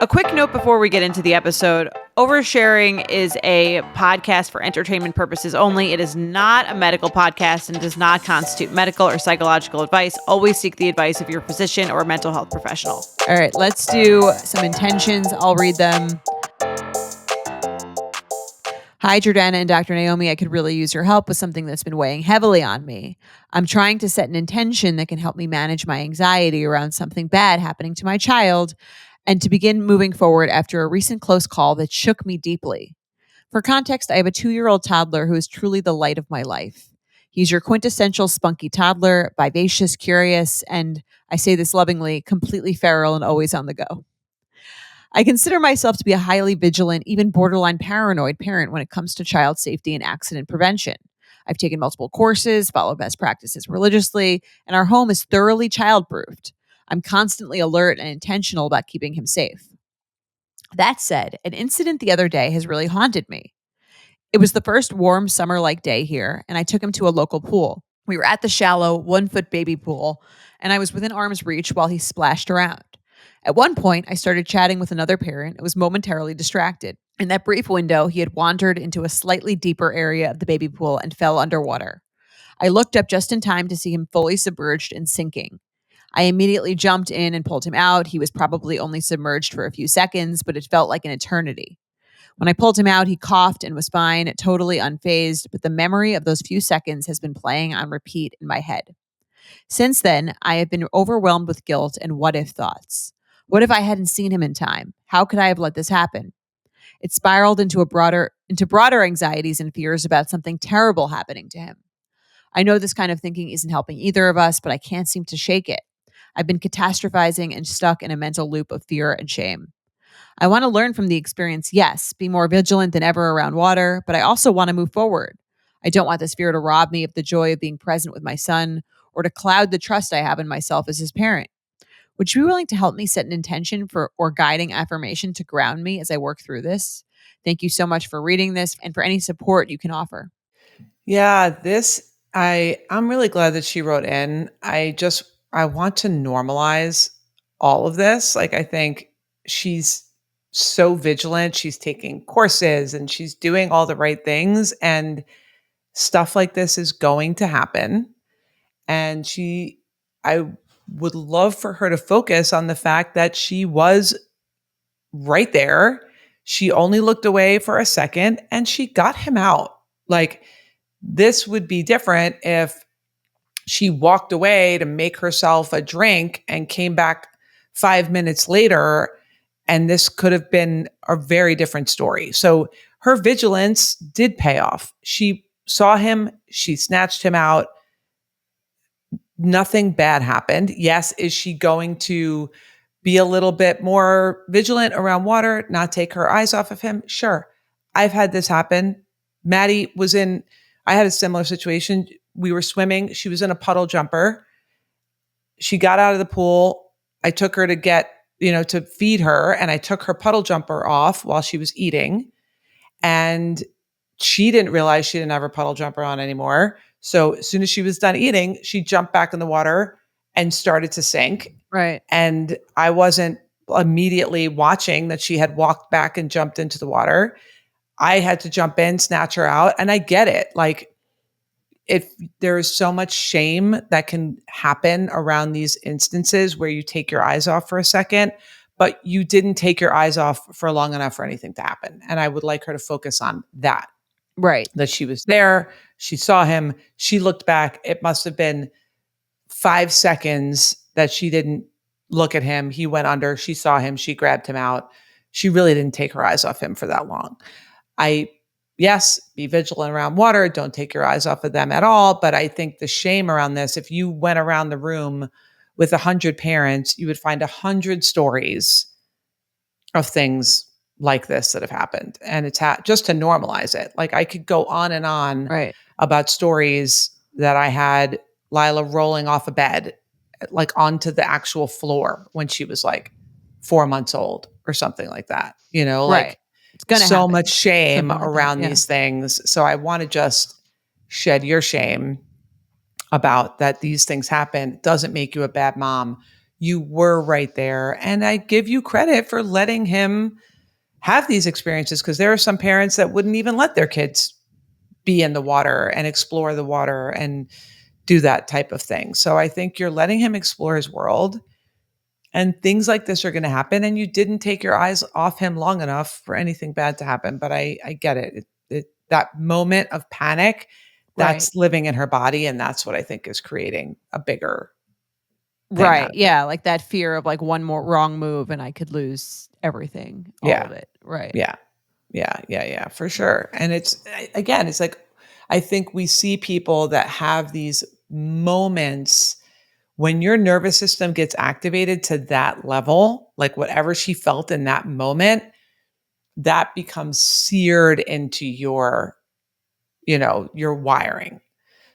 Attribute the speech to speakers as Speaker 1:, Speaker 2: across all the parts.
Speaker 1: A quick note before we get into the episode. Oversharing is a podcast for entertainment purposes only. It is not a medical podcast and does not constitute medical or psychological advice. Always seek the advice of your physician or mental health professional. All right, let's do some intentions. I'll read them. Hi, Jordana and Dr. Naomi. I could really use your help with something that's been weighing heavily on me. I'm trying to set an intention that can help me manage my anxiety around something bad happening to my child and to begin moving forward after a recent close call that shook me deeply. For context, I have a 2-year-old toddler who is truly the light of my life. He's your quintessential spunky toddler, vivacious, curious, and I say this lovingly, completely feral and always on the go. I consider myself to be a highly vigilant, even borderline paranoid parent when it comes to child safety and accident prevention. I've taken multiple courses, followed best practices religiously, and our home is thoroughly child-proofed. I'm constantly alert and intentional about keeping him safe. That said, an incident the other day has really haunted me. It was the first warm summer-like day here, and I took him to a local pool. We were at the shallow, 1-foot baby pool, and I was within arm's reach while he splashed around. At one point, I started chatting with another parent and was momentarily distracted. In that brief window, he had wandered into a slightly deeper area of the baby pool and fell underwater. I looked up just in time to see him fully submerged and sinking. I immediately jumped in and pulled him out. He was probably only submerged for a few seconds, but it felt like an eternity. When I pulled him out, he coughed and was fine, totally unfazed, but the memory of those few seconds has been playing on repeat in my head. Since then, I have been overwhelmed with guilt and what-if thoughts. What if I hadn't seen him in time? How could I have let this happen? It spiraled into broader anxieties and fears about something terrible happening to him. I know this kind of thinking isn't helping either of us, but I can't seem to shake it. I've been catastrophizing and stuck in a mental loop of fear and shame. I want to learn from the experience, yes, be more vigilant than ever around water, but I also want to move forward. I don't want this fear to rob me of the joy of being present with my son or to cloud the trust I have in myself as his parent. Would you be willing to help me set an intention or guiding affirmation to ground me as I work through this? Thank you so much for reading this and for any support you can offer.
Speaker 2: Yeah, I'm really glad that she wrote in. I want to normalize all of this. Like, I think she's so vigilant. She's taking courses and she's doing all the right things, and stuff like this is going to happen. And I would love for her to focus on the fact that she was right there. She only looked away for a second and she got him out. Like, this would be different if she walked away to make herself a drink and came back 5 minutes later, and this could have been a very different story. So her vigilance did pay off. She saw him, she snatched him out. Nothing bad happened. Yes, is she going to be a little bit more vigilant around water, not take her eyes off of him? Sure. I've had this happen. I had a similar situation. We were swimming. She was in a puddle jumper. She got out of the pool. I took her to feed her, and I took her puddle jumper off while she was eating. And she didn't realize she didn't have her puddle jumper on anymore. So as soon as she was done eating, she jumped back in the water and started to sink.
Speaker 1: Right.
Speaker 2: And I wasn't immediately watching that she had walked back and jumped into the water. I had to jump in, snatch her out. And I get it. Like, if there is so much shame that can happen around these instances where you take your eyes off for a second, but you didn't take your eyes off for long enough for anything to happen. And I would like her to focus on that.
Speaker 1: Right.
Speaker 2: That she was there. She saw him. She looked back. It must have been 5 seconds that she didn't look at him. He went under. She saw him. She grabbed him out. She really didn't take her eyes off him for that long. Yes, be vigilant around water. Don't take your eyes off of them at all. But I think the shame around this, if you went around the room with 100 parents, you would find 100 stories of things like this that have happened. And it's just to normalize it. Like, I could go on and on
Speaker 1: Right.
Speaker 2: about stories that I had Lila rolling off a bed, like onto the actual floor when she was like 4 months old or something like that.
Speaker 1: Right.
Speaker 2: It's gonna so
Speaker 1: happen.
Speaker 2: much shame
Speaker 1: Something like
Speaker 2: around
Speaker 1: that, yeah.
Speaker 2: these things. So I want to just shed your shame about that. These things happen. It doesn't make you a bad mom. You were right there. And I give you credit for letting him have these experiences, because there are some parents that wouldn't even let their kids be in the water and explore the water and do that type of thing. So I think you're letting him explore his world, and things like this are going to happen. And you didn't take your eyes off him long enough for anything bad to happen. But I get it. That moment of panic,
Speaker 1: Right.
Speaker 2: that's living in her body. And that's what I think is creating a bigger thing out
Speaker 1: Right.
Speaker 2: of it.
Speaker 1: Yeah, like that fear of like one more wrong move and I could lose everything, all
Speaker 2: Yeah.
Speaker 1: of it. Right.
Speaker 2: Yeah. Yeah, for sure. And again, it's like, I think we see people that have these moments when your nervous system gets activated to that level, like whatever she felt in that moment, that becomes seared into your wiring.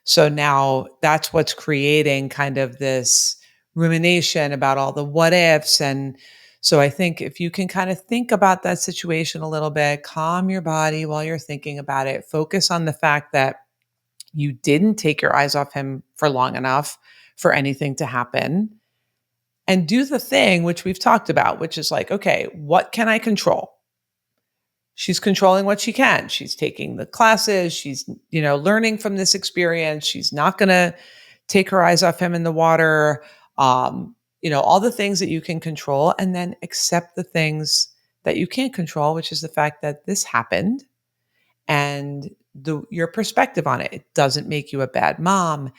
Speaker 2: So now that's what's creating kind of this rumination about all the what ifs. And so I think if you can kind of think about that situation a little bit, calm your body while you're thinking about it, focus on the fact that you didn't take your eyes off him for long enough for anything to happen, and do the thing which we've talked about, which is like, okay, what can I control? She's controlling what she can. She's taking the classes. She's, learning from this experience. She's not going to take her eyes off him in the water. All the things that you can control, and then accept the things that you can't control, which is the fact that this happened, and your perspective on it. It doesn't make you a bad mom.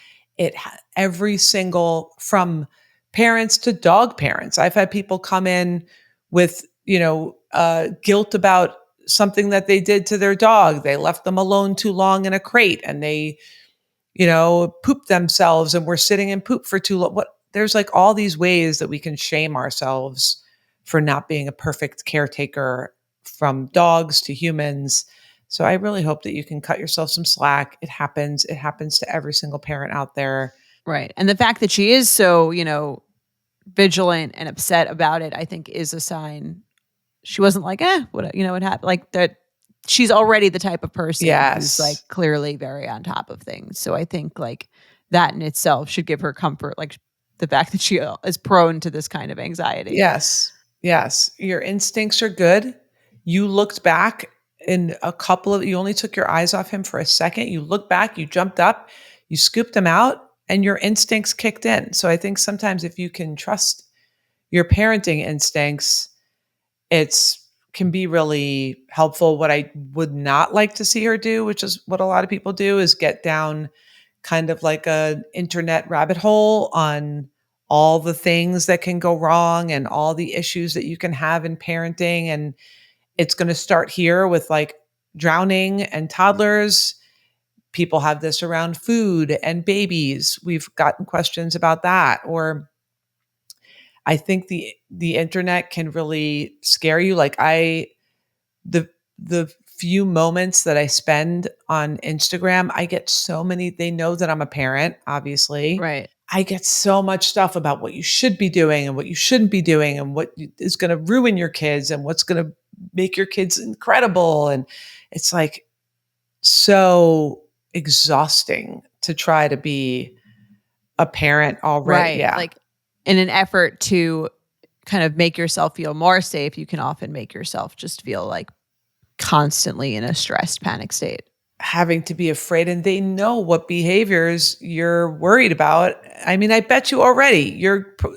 Speaker 2: Every single, from parents to dog parents. I've had people come in with, guilt about something that they did to their dog. They left them alone too long in a crate, and they, pooped themselves and were sitting in poop for too long. There's like all these ways that we can shame ourselves for not being a perfect caretaker, from dogs to humans. So I really hope that you can cut yourself some slack. It happens. It happens to every single parent out there.
Speaker 1: Right. And the fact that she is so, vigilant and upset about it, I think is a sign. She wasn't like, what happened? Like that she's already the type of person who's like
Speaker 2: Yes.
Speaker 1: clearly very on top of things. So I think like that in itself should give her comfort, like the fact that she is prone to this kind of anxiety.
Speaker 2: Yes. Yes. Your instincts are good. You looked back you only took your eyes off him for a second. You looked back, you jumped up, you scooped him out, and your instincts kicked in. So I think sometimes if you can trust your parenting instincts, it's can be really helpful. What I would not like to see her do, which is what a lot of people do, is get down kind of like a internet rabbit hole on all the things that can go wrong and all the issues that you can have in parenting. And it's going to start here with like drowning and toddlers. People have this around food and babies. We've gotten questions about that. Or I think the internet can really scare you. Like the few moments that I spend on Instagram, I get so many. They know that I'm a parent, obviously.
Speaker 1: Right.
Speaker 2: I get so much stuff about what you should be doing and what you shouldn't be doing, and what is going to ruin your kids and what's going to make your kids incredible. And it's like so exhausting to try to be a parent already.
Speaker 1: Right.
Speaker 2: Yeah.
Speaker 1: Like in an effort to kind of make yourself feel more safe, you can often make yourself just feel like constantly in a stressed panic state.
Speaker 2: Having to be afraid, and they know what behaviors you're worried about. I mean, I bet you already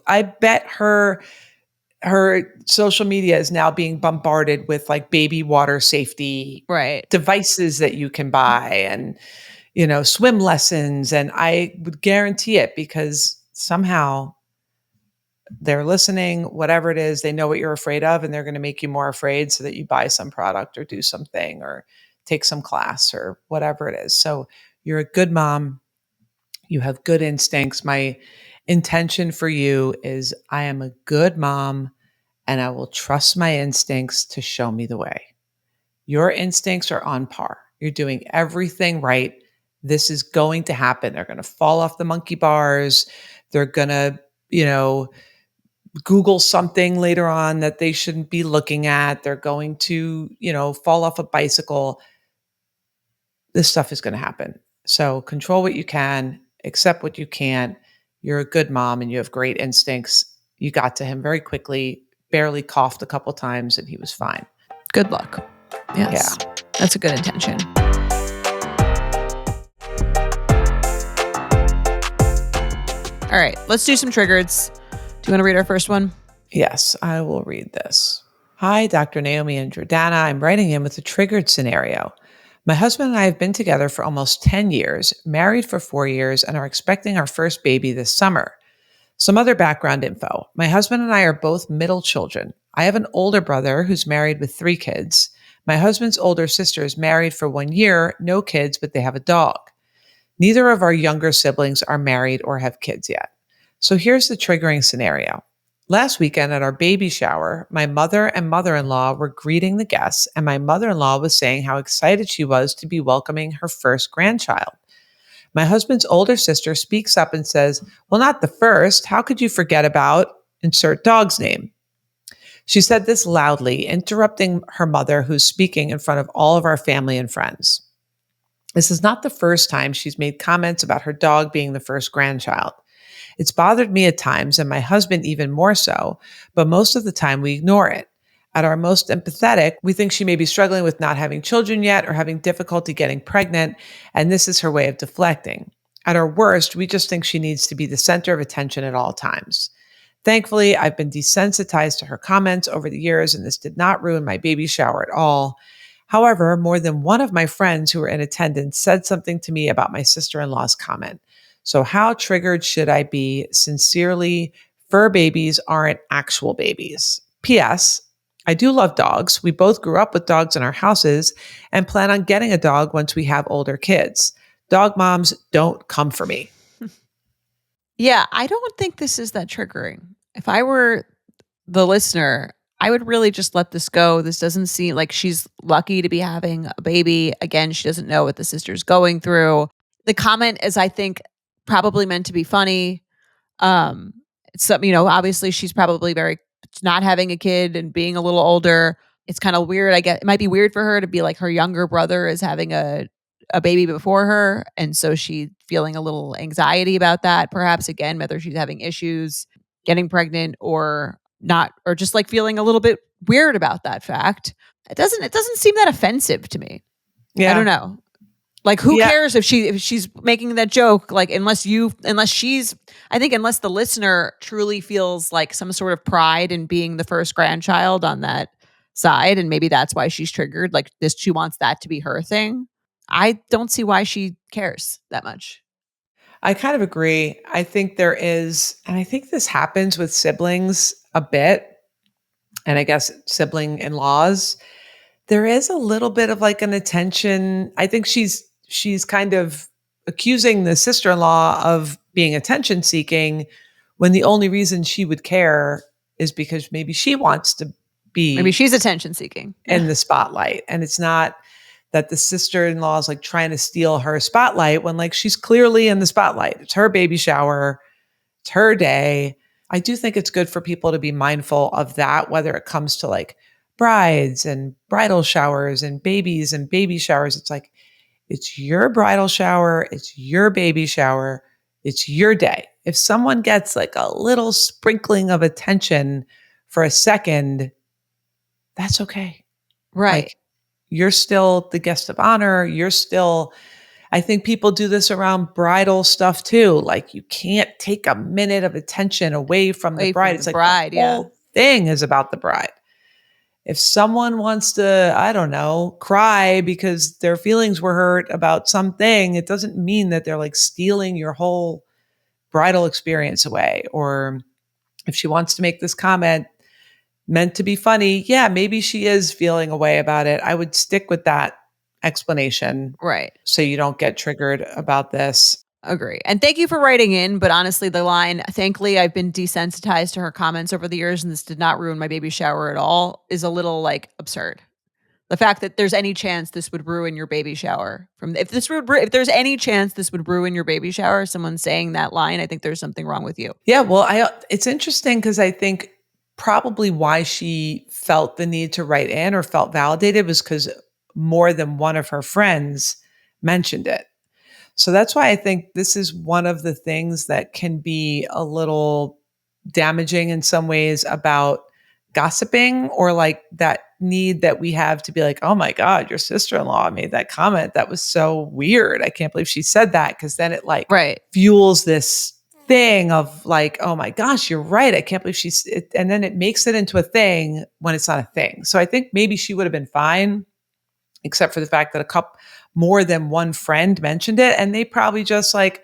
Speaker 2: I bet her social media is now being bombarded with like baby water safety
Speaker 1: Right.
Speaker 2: devices that you can buy, and swim lessons. And I would guarantee it, because somehow they're listening. Whatever it is, they know what you're afraid of, and they're going to make you more afraid so that you buy some product or do something or take some class or whatever it is. So you're a good mom. You have good instincts. My intention for you is, I am a good mom, and I will trust my instincts to show me the way. Your instincts are on par. You're doing everything right. This is going to happen. They're going to fall off the monkey bars. They're going to, Google something later on that they shouldn't be looking at. They're going to, fall off a bicycle. This stuff is going to happen. So control what you can, accept what you can't. You're a good mom and you have great instincts. You got to him very quickly, barely coughed a couple times, and he was fine.
Speaker 1: Good luck. Yes.
Speaker 2: Yeah.
Speaker 1: That's a good intention. All right, let's do some triggers. Do you want to read our first one?
Speaker 2: Yes, I will read this. Hi, Dr. Naomi and Jordana. I'm writing in with a triggered scenario. My husband and I have been together for almost 10 years, married for 4 years, and are expecting our first baby this summer. Some other background info. My husband and I are both middle children. I have an older brother who's married with 3 kids. My husband's older sister is married for 1 year, no kids, but they have a dog. Neither of our younger siblings are married or have kids yet. So here's the triggering scenario. Last weekend at our baby shower, my mother and mother-in-law were greeting the guests, and my mother-in-law was saying how excited she was to be welcoming her first grandchild. My husband's older sister speaks up and says, "Well, not the first. How could you forget about insert dog's name?" She said this loudly, interrupting her mother, who's speaking in front of all of our family and friends. This is not the first time she's made comments about her dog being the first grandchild. It's bothered me at times, and my husband even more so, but most of the time we ignore it. At our most empathetic, we think she may be struggling with not having children yet or having difficulty getting pregnant, and this is her way of deflecting. At our worst, we just think she needs to be the center of attention at all times. Thankfully, I've been desensitized to her comments over the years, and this did not ruin my baby shower at all. However, more than one of my friends who were in attendance said something to me about my sister-in-law's comment. So how triggered should I be? Sincerely, fur babies aren't actual babies. P.S. I do love dogs. We both grew up with dogs in our houses and plan on getting a dog once we have older kids. Dog moms, don't come for me.
Speaker 1: Yeah, I don't think this is that triggering. If I were the listener, I would really just let this go. This doesn't seem like she's lucky to be having a baby. Again, she doesn't know what the sister's going through. The comment is, I think, probably meant to be funny. It's obviously she's probably very not having a kid and being a little older. It's kind of weird. I guess it might be weird for her to be like her younger brother is having a baby before her, and so she's feeling a little anxiety about that. Perhaps again, whether she's having issues getting pregnant or not, or just like feeling a little bit weird about that fact. It doesn't seem that offensive to me.
Speaker 2: Yeah.
Speaker 1: I don't know. Like, who cares if she's making that joke? Like, unless the listener truly feels like some sort of pride in being the first grandchild on that side, and maybe that's why she's triggered. Like this, she wants that to be her thing. I don't see why she cares that much.
Speaker 2: I kind of agree. I think there is, and I think this happens with siblings a bit, and I guess sibling in-laws. There is a little bit of like an attention. I think she's kind of accusing the sister-in-law of being attention seeking when the only reason she would care is because maybe she wants to be,
Speaker 1: maybe she's attention seeking
Speaker 2: in the spotlight. And it's not that the sister-in-law is like trying to steal her spotlight when like she's clearly in the spotlight. It's her baby shower. It's her day. I do think it's good for people to be mindful of that, whether it comes to like brides and bridal showers and baby showers. It's like, it's your bridal shower. It's your baby shower. It's your day. If someone gets like a little sprinkling of attention for a second, that's okay.
Speaker 1: right?
Speaker 2: Like, you're still the guest of honor. I think people do this around bridal stuff too. Like, you can't take a minute of attention away from the bride. It's like the whole thing is about the bride. If someone wants to, I don't know, cry because their feelings were hurt about something, it doesn't mean that they're like stealing your whole bridal experience away. Or if she wants to make this comment meant to be funny, yeah, maybe she is feeling a way about it. I would stick with that explanation.
Speaker 1: Right.
Speaker 2: So you don't get triggered about this.
Speaker 1: Agree. And thank you for writing in. But honestly, the line, thankfully, I've been desensitized to her comments over the years and this did not ruin my baby shower at all, is a little like absurd. The fact that there's any chance this would ruin your baby shower if there's any chance this would ruin your baby shower, someone saying that line, I think there's something wrong with you.
Speaker 2: Yeah. Well, it's interesting because I think probably why she felt the need to write in or felt validated was because more than one of her friends mentioned it. So that's why I think this is one of the things that can be a little damaging in some ways about gossiping, or like that need that we have to be like, oh my God, your sister-in-law made that comment. That was so weird. I can't believe she said that. Cause then it like
Speaker 1: Right.
Speaker 2: fuels this thing of like, oh my gosh, you're right. I can't believe and then it makes it into a thing when it's not a thing. So I think maybe she would have been fine, except for the fact that a couple more than one friend mentioned it. And they probably just like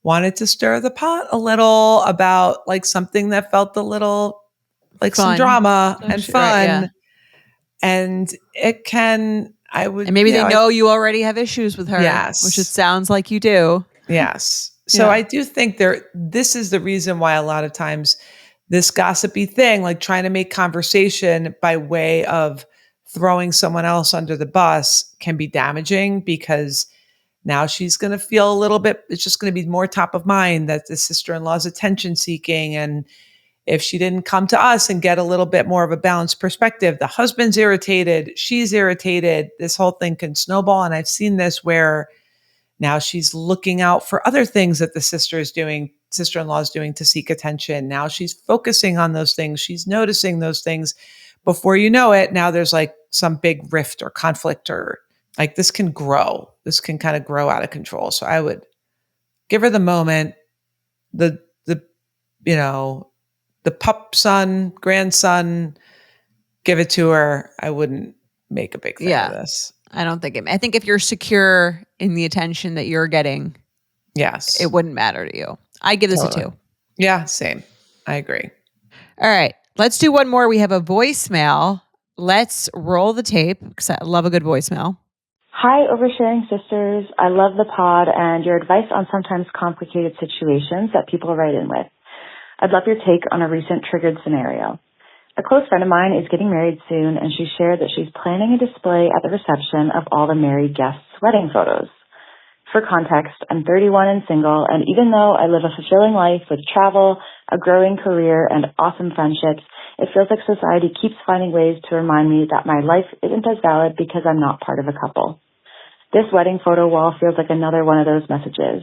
Speaker 2: wanted to stir the pot a little about like something that felt a little like some
Speaker 1: Fun.
Speaker 2: drama and
Speaker 1: Right, yeah.
Speaker 2: fun. And it can,
Speaker 1: And maybe they know you already have issues with her, which it
Speaker 2: Yes.
Speaker 1: sounds like you do.
Speaker 2: Yes. So
Speaker 1: Yeah.
Speaker 2: I do think this is the reason why a lot of times this gossipy thing, like trying to make conversation by way of throwing someone else under the bus, can be damaging, because now she's going to feel a little bit, it's just going to be more top of mind that the sister-in-law's attention seeking. And if she didn't come to us and get a little bit more of a balanced perspective, the husband's irritated, she's irritated, this whole thing can snowball. And I've seen this where now she's looking out for other things that the sister-in-law is doing to seek attention. Now she's focusing on those things. She's noticing those things. Before you know it, now there's like some big rift or conflict, or like this can grow. This can kind of grow out of control. So I would give her the moment, the pup son, grandson, give it to her. I wouldn't make a big thing of this.
Speaker 1: I think if you're secure in the attention that you're getting,
Speaker 2: yes,
Speaker 1: it wouldn't matter to you. I give this a 2.
Speaker 2: Yeah, same. I agree.
Speaker 1: All right. Let's do one more. We have a voicemail. Let's roll the tape, because I love a good voicemail.
Speaker 3: Hi, Oversharing Sisters. I love the pod and your advice on sometimes complicated situations that people write in with. I'd love your take on a recent triggered scenario. A close friend of mine is getting married soon, and she shared that she's planning a display at the reception of all the married guests' wedding photos. For context, I'm 31 and single, and even though I live a fulfilling life with travel, a growing career, and awesome friendships, it feels like society keeps finding ways to remind me that my life isn't as valid because I'm not part of a couple. This wedding photo wall feels like another one of those messages.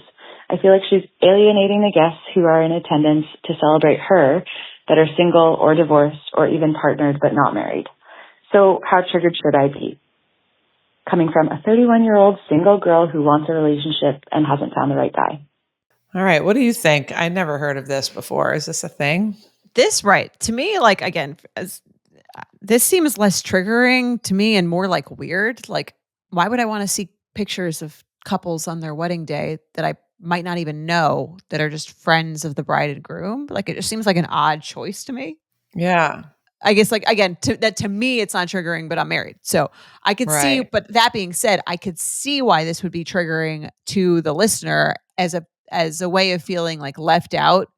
Speaker 3: I feel like she's alienating the guests who are in attendance to celebrate her, that are single or divorced or even partnered but not married. So how triggered should I be? Coming from a 31-year-old single girl who wants a relationship and hasn't found the right guy.
Speaker 2: All right. What do you think? I never heard of this before. Is this a thing?
Speaker 1: To me, like, again, this seems less triggering to me and more like weird. Like, why would I want to see pictures of couples on their wedding day that I might not even know, that are just friends of the bride and groom? Like, it just seems like an odd choice to me.
Speaker 2: Yeah.
Speaker 1: I guess, like, again, to me, it's not triggering, but I'm married. So I could see, but that being said, I could see why this would be triggering to the listener as a way of feeling like left out,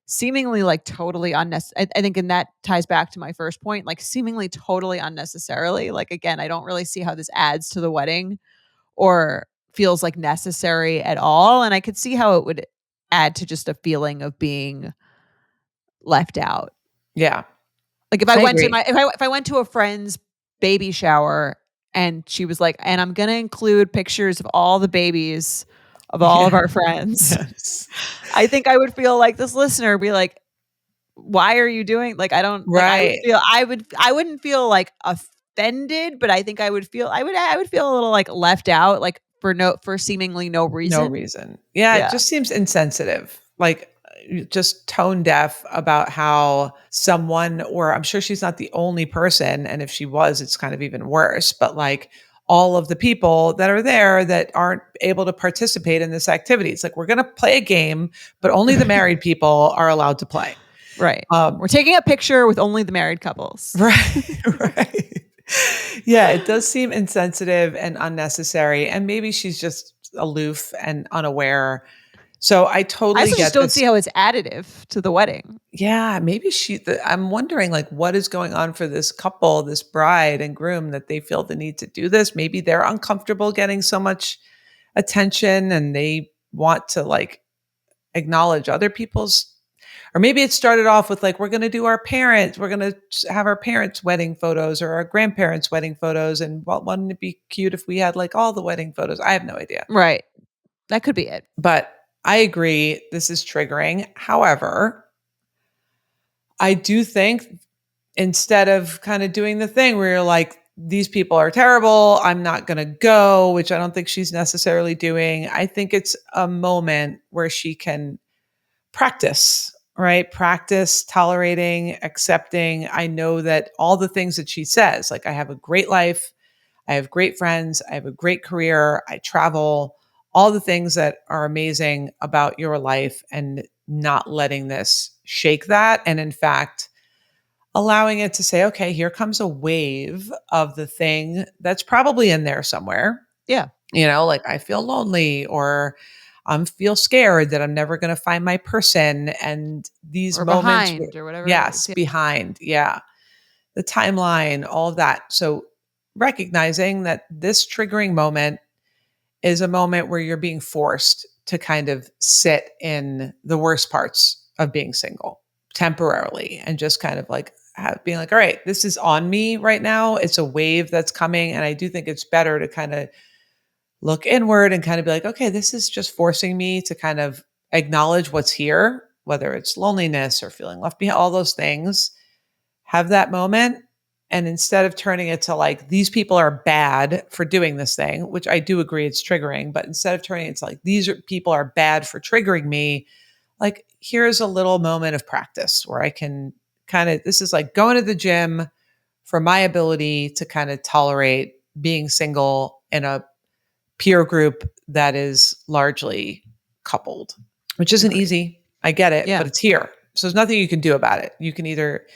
Speaker 1: seemingly like totally unnecessary. I think, and that ties back to my first point, like seemingly totally unnecessarily. Like, again, I don't really see how this adds to the wedding or feels like necessary at all. And I could see how it would add to just a feeling of being left out.
Speaker 2: Yeah.
Speaker 1: Like if I went to if I went to a friend's baby shower and she was like, and I'm going to include pictures of all the babies of all of our friends.
Speaker 2: Yes.
Speaker 1: I think I would feel like this listener be like, why are you doing, like, I don't,
Speaker 2: right.
Speaker 1: Like, I wouldn't feel like offended, but I think I would feel a little like left out, like for seemingly no reason.
Speaker 2: No reason. Yeah. It just seems insensitive. Like, just tone deaf about how someone, or I'm sure she's not the only person, and if she was, it's kind of even worse, but like all of the people that are there that aren't able to participate in this activity. It's like, we're going to play a game, but only the married people are allowed to play.
Speaker 1: Right. We're taking a picture with only the married couples.
Speaker 2: Right. Right. Yeah, it does seem insensitive and unnecessary, and maybe she's just aloof and unaware. So I totally
Speaker 1: just don't see how it's additive to the wedding.
Speaker 2: Yeah, maybe I'm wondering, like, what is going on for this couple, this bride and groom, that they feel the need to do this. Maybe they're uncomfortable getting so much attention and they want to like acknowledge other people's, or maybe it started off with like, we're going to have our parents' wedding photos or our grandparents' wedding photos. And wouldn't it be cute if we had like all the wedding photos? I have no idea.
Speaker 1: Right. That could be it.
Speaker 2: But I agree, this is triggering. However, I do think instead of kind of doing the thing where you're like, these people are terrible, I'm not going to go, which I don't think she's necessarily doing. I think it's a moment where she can practice, right? Practice tolerating, accepting. I know that all the things that she says, like, I have a great life, I have great friends, I have a great career, I travel, all the things that are amazing about your life, and not letting this shake that. And in fact, allowing it to say, okay, here comes a wave of the thing that's probably in there somewhere.
Speaker 1: Yeah.
Speaker 2: Like, I feel lonely, or I feel scared that I'm never going to find my person. And these
Speaker 1: Or
Speaker 2: moments,
Speaker 1: behind or whatever it
Speaker 2: yes,
Speaker 1: is. Yeah.
Speaker 2: behind. Yeah. The timeline, all of that. So recognizing that this triggering moment is a moment where you're being forced to kind of sit in the worst parts of being single temporarily, and just kind of like being like, all right, this is on me right now. It's a wave that's coming. And I do think it's better to kind of look inward and kind of be like, okay, this is just forcing me to kind of acknowledge what's here, whether it's loneliness or feeling left behind, all those things. Have that moment. And instead of turning it to like, these people are bad for doing this thing, which I do agree it's triggering, but instead of turning it to like, people are bad for triggering me, like, here's a little moment of practice where I can kind of, this is like going to the gym for my ability to kind of tolerate being single in a peer group that is largely coupled, which isn't easy. I get it, but it's here. So there's nothing you can do about it. You can either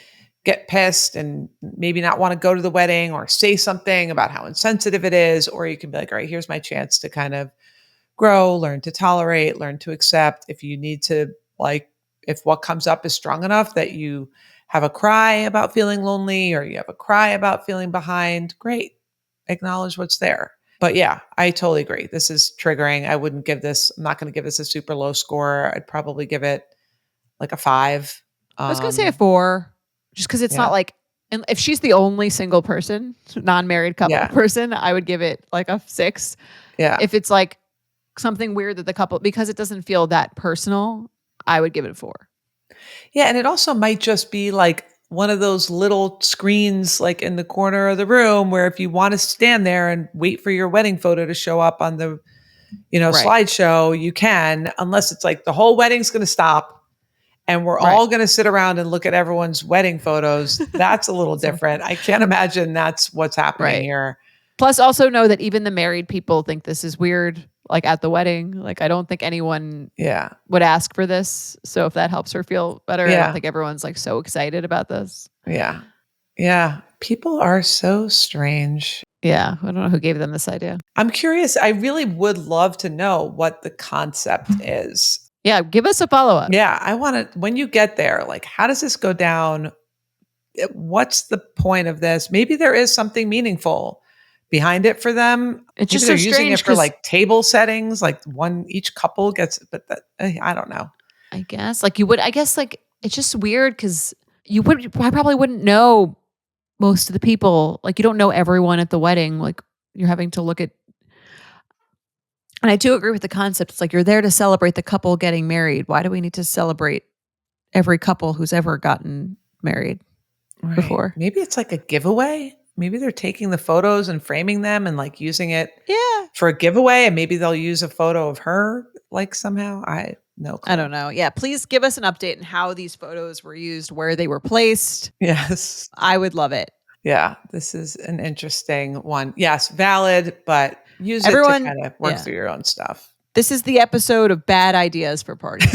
Speaker 2: get pissed and maybe not want to go to the wedding, or say something about how insensitive it is, or you can be like, all right, here's my chance to kind of grow, learn to tolerate, learn to accept. If you need to, like, if what comes up is strong enough that you have a cry about feeling lonely, or you have a cry about feeling behind, great. Acknowledge what's there. But yeah, I totally agree. This is triggering. I'm not going to give this a super low score. I'd probably give it like a 5.
Speaker 1: I was going to say a 4, just because it's not like, and if she's the only single person, non-married couple person, I would give it like a 6.
Speaker 2: Yeah.
Speaker 1: If it's like something weird that the couple, because it doesn't feel that personal, I would give it a 4.
Speaker 2: Yeah. And it also might just be like one of those little screens like in the corner of the room where if you want to stand there and wait for your wedding photo to show up on the, slideshow, you can, unless it's like the whole wedding's going to stop and we're all going to sit around and look at everyone's wedding photos. That's a little different. I can't imagine that's what's happening here.
Speaker 1: Plus, also know that even the married people think this is weird, like at the wedding. Like, I don't think anyone would ask for this. So if that helps her feel better, I don't think everyone's like so excited about this.
Speaker 2: Yeah. Yeah. People are so strange.
Speaker 1: Yeah. I don't know who gave them this idea.
Speaker 2: I'm curious. I really would love to know what the concept is.
Speaker 1: Yeah. Give us a follow-up.
Speaker 2: Yeah. I want to, when you get there, like, how does this go down? What's the point of this? Maybe there is something meaningful behind it for them.
Speaker 1: It's just
Speaker 2: they're
Speaker 1: so
Speaker 2: using
Speaker 1: strange
Speaker 2: it for like table settings, like each couple gets, but I don't know.
Speaker 1: I guess like it's just weird because I probably wouldn't know most of the people. Like, you don't know everyone at the wedding. Like, you're having to look at, and I do agree with the concept. It's like, you're there to celebrate the couple getting married. Why do we need to celebrate every couple who's ever gotten married before?
Speaker 2: Maybe it's like a giveaway. Maybe they're taking the photos and framing them and like using it for a giveaway. And maybe they'll use a photo of her like somehow. I don't know.
Speaker 1: Yeah. Please give us an update on how these photos were used, where they were placed.
Speaker 2: Yes.
Speaker 1: I would love it.
Speaker 2: Yeah. This is an interesting one. Yes. Valid, but use it to kind of work through your own stuff.
Speaker 1: This is the episode of bad ideas for parties.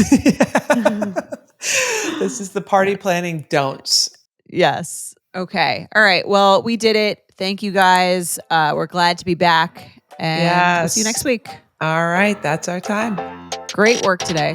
Speaker 2: This is the party planning don'ts.
Speaker 1: Yes. Okay. All right. Well, we did it. Thank you guys. We're glad to be back. And we'll see you next week.
Speaker 2: All right. That's our time.
Speaker 1: Great work today.